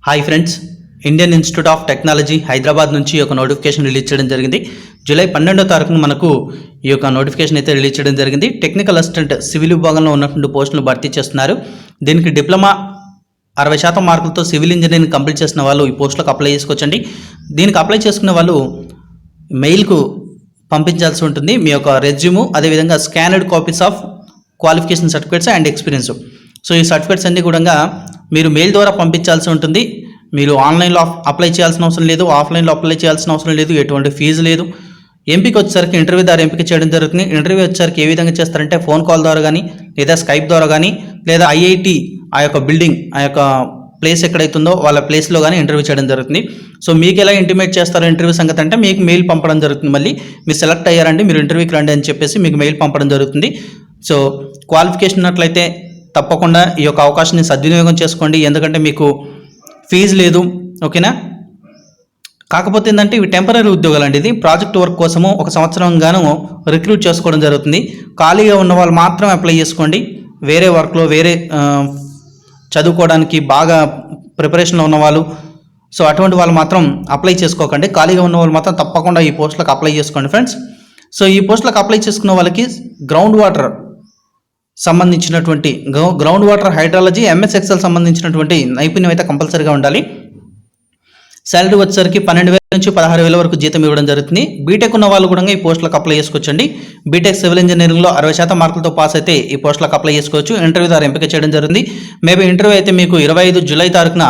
Hi friends, Indian institute of technology Hyderabad నుంచి ఒక notification release చేయడం జరిగింది. జూలై 12వ తారీఖున మనకు ఈ యొక్క నోటిఫికేషన్ అయితే రిలీజ్ చేయడం జరిగింది. టెక్నికల్ అసిస్టెంట్ సివిల్ విభాగంలో ఉన్నటువంటి పోస్టులు భర్తీ చేస్తున్నారు. దీనికి డిప్లొమా 60% మార్కులతో సివిల్ ఇంజనీరింగ్ కంప్లీట్ చేసిన వాళ్ళు ఈ పోస్టులకు అప్లై చేసుకోవచ్చండి. దీనికి అప్లై చేసుకునే వాళ్ళు మెయిల్కు పంపించాల్సి ఉంటుంది మీ యొక్క రెజ్యూము, అదేవిధంగా స్కానర్డ్ copies of qualification certificates and experience. So ఈ సర్టిఫికేట్స్ అన్నీ కూడా మీరు మెయిల్ ద్వారా పంపించాల్సి ఉంటుంది. మీరు ఆన్లైన్లో అప్లై చేయాల్సిన అవసరం లేదు, ఆఫ్లైన్లో అప్లై చేయాల్సిన అవసరం లేదు, ఎటువంటి ఫీజు లేదు. ఎంపిక వచ్చేసరికి ఇంటర్వ్యూ ద్వారా ఎంపిక చేయడం జరుగుతుంది. ఇంటర్వ్యూ వచ్చేసరికి ఏ విధంగా చేస్తారంటే ఫోన్ కాల్ ద్వారా కానీ, లేదా స్కైప్ ద్వారా కానీ, లేదా ఐఐటి ఆ యొక్క బిల్డింగ్, ఆ యొక్క ప్లేస్ ఎక్కడైతుందో వాళ్ళ ప్లేస్లో కానీ ఇంటర్వ్యూ చేయడం జరుగుతుంది. సో మీకు ఎలా ఇంటిమేట్ చేస్తారో ఇంటర్వ్యూ సంగతి అంటే మీకు మెయిల్ పంపడం జరుగుతుంది. మళ్ళీ మీరు సెలెక్ట్ అయ్యారండి, మీరు ఇంటర్వ్యూకి రండి అని చెప్పేసి మీకు మెయిల్ పంపడం జరుగుతుంది. సో క్వాలిఫికేషన్ ఉన్నట్లయితే తప్పకుండా ఈ యొక్క అవకాశాన్ని సద్వినియోగం చేసుకోండి, ఎందుకంటే మీకు ఫీజు లేదు. ఓకేనా? కాకపోతే ఏంటంటే ఇవి టెంపరీ ఉద్యోగాలు అండి. ఇది ప్రాజెక్ట్ వర్క్ కోసము 1 సంవత్సరం గాను రిక్రూట్ చేసుకోవడం జరుగుతుంది. ఖాళీగా ఉన్న వాళ్ళు మాత్రం అప్లై చేసుకోండి. వేరే వర్క్లో, వేరే చదువుకోవడానికి బాగా ప్రిపరేషన్లో ఉన్నవాళ్ళు, సో అటువంటి వాళ్ళు మాత్రం అప్లై చేసుకోకండి. ఖాళీగా ఉన్న వాళ్ళు మాత్రం తప్పకుండా ఈ పోస్టులకు అప్లై చేసుకోండి ఫ్రెండ్స్. సో ఈ పోస్టులకు అప్లై చేసుకున్న వాళ్ళకి గ్రౌండ్ వాటర్ సంబంధించినటువంటి ground water hydrology, MS Excel సంబంధించినటువంటి నైపుణ్యం అయితే కంపల్సరీగా ఉండాలి. శాలరీ వచ్చేసరికి 12,000 నుంచి 16,000 వరకు జీతం ఇవ్వడం జరుగుతుంది. బీటెక్ ఉన్న వాళ్ళు కూడా ఈ పోస్టులకు అప్లై చేసుకోవచ్చండి. బీటెక్ సివిల్ ఇంజనీరింగ్లో 60% మార్కులతో పాస్ అయితే ఈ పోస్టులకు అప్లై చేసుకోవచ్చు. ఇంటర్వ్యూ ద్వారా ఎంపిక చేయడం జరుగుతుంది. మేబీ ఇంటర్వ్యూ అయితే మీకు 25 జూలై తారీఖున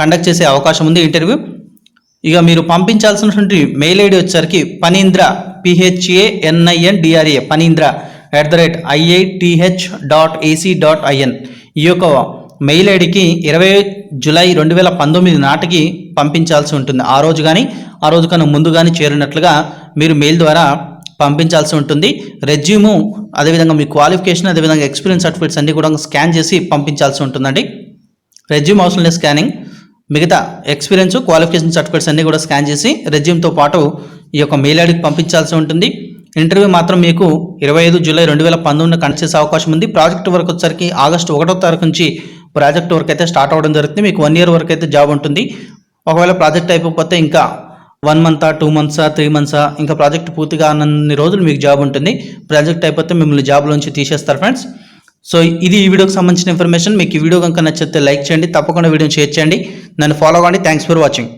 కండక్ట్ చేసే అవకాశం ఉంది ఇంటర్వ్యూ. ఇక మీరు పంపించాల్సినటువంటి మెయిల్ ఐడి వచ్చేసరికి phanindra phanindra @iith.ac.in ఈ యొక్క మెయిల్ ఐడికి 20 జూలై 2019 నాటికి పంపించాల్సి ఉంటుంది. ఆ రోజు కన్నా ముందు కానీ చేరినట్లుగా మీరు మెయిల్ ద్వారా పంపించాల్సి ఉంటుంది. రెజ్యూము, అదేవిధంగా మీ క్వాలిఫికేషన్, అదేవిధంగా ఎక్స్పీరియన్స్ సర్టిఫికేట్స్ అన్నీ కూడా స్కాన్ చేసి పంపించాల్సి ఉంటుందండి. రెజ్యూమ్ అవసరం లేదు స్కానింగ్, మిగతా ఎక్స్పీరియన్స్, క్వాలిఫికేషన్ సర్టిఫికేట్స్ అన్నీ కూడా స్కాన్ చేసి రెజ్యూమ్తో పాటు ఈ యొక్క మెయిల్ ఐడికి పంపించాల్సి ఉంటుంది. ఇంటర్వ్యూ మాత్రం మీకు 25 జూలై 2019 కండక్ట్ చేసే అవకాశం ఉంది. ప్రాజెక్ట్ వర్క్ వచ్చేసరికి ఆగస్టు 1వ తారీఖు నుంచి ప్రాజెక్ట్ వర్క్ అయితే స్టార్ట్ అవ్వడం జరుగుతుంది. మీకు 1 year వరకు అయితే జాబ్ ఉంటుంది. ఒకవేళ ప్రాజెక్ట్ అయిపోతే ఇంకా 1 month, 2 months, 3 months ఇంకా ప్రాజెక్ట్ పూర్తిగా అన్ని రోజులు మీకు జాబ్ ఉంటుంది. ప్రాజెక్ట్ అయిపోతే మిమ్మల్ని జాబ్లోంచి తీసేస్తారు ఫ్రెండ్స్. సో ఇది ఈ వీడియోకి సంబంధించిన ఇన్ఫర్మేషన్. మీకు ఈ వీడియో కనుక నచ్చితే లైక్ చేయండి, తప్పకుండా వీడియోని షేర్ చేయండి, నన్ను ఫాలో అవ్వండి. Thanks for watching.